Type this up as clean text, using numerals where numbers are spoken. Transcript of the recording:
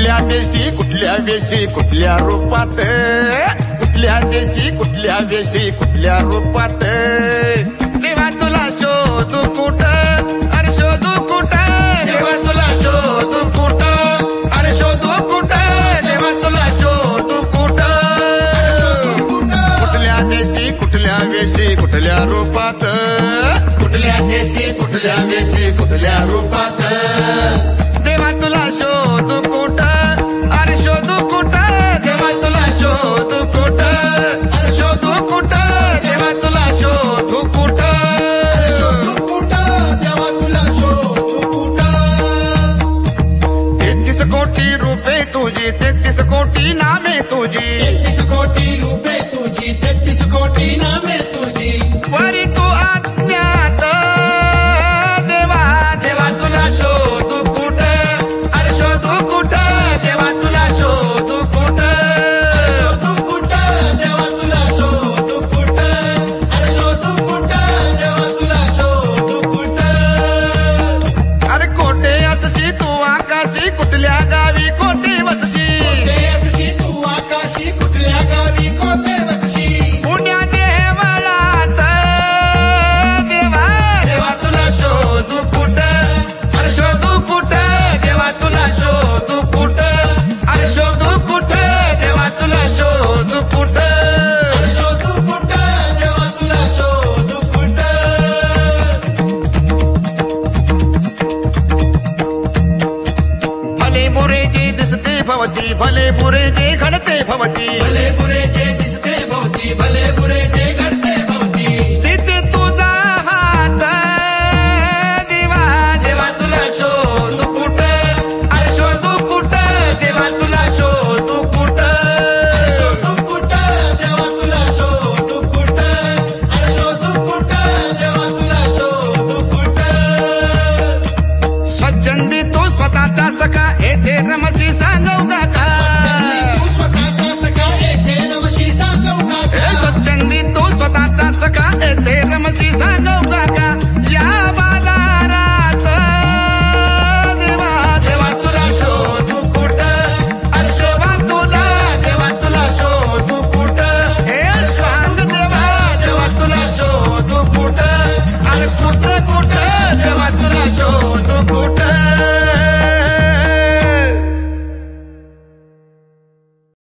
कुठल्या देशी कुठल्या वेशी कुठल्या रूपात, कुठल्या देशी कुठल्या वेशी कुठल्या रूपात, देवा तुला शोधू कुठं अरे शोधू कुठं, देवा तुला शोधू कुठं अरे शोधू कुठं, देवा तुला शोधू कुठं, कुठल्या देशी कुठल्या वेशी कुठल्या रूपात, कुठल्या देशी कुठल्या वेशी कुठल्या रूपात, देवा तुला शोधू कुठं अरे शोधू कुठं, देवा तुला शोधू कुठं अरे शोधू कुठं, देवा तुला शोधू कुठं, शोधू कुठं, देवा तुला शोधू कुठं. 33 कोटी रूपे तुझी, 33 कोटी नामे तुझी, 33 कोटी रूपे तुझी, 33 कोटी नामे तुझी, परी तू अज्ञात देवा, देवा तुला शोधू कुठं अरे शोधू कुठं, देवा तुला शोधू कुठं, शोधू कुठं, देवा तुला शोधू कुठं, अरे शोधू कुठं, देवा तुला शोधू कुठं. अरे कोठे असशी तू आकाशी कुठल्या गावी कोठे वसशी, कोठे असशी तू आकाशी कुठल्या गावी कोठे वसशी, पुण्या देवळात देवा, देवा तुला शोधू कुठं अरे शोधू कुठं, देवा तुला शोधू कुठं अरे शोधू कुठं, देवा तुला शोधू कुठं, अरे शोधू कुठं, देवा तुला शोधू कुठं. भले बुरे जे दिसते भवती, भले बुरे जे घडते भवती, भले बुरे जे दिसते भोवती, भले बुरे जे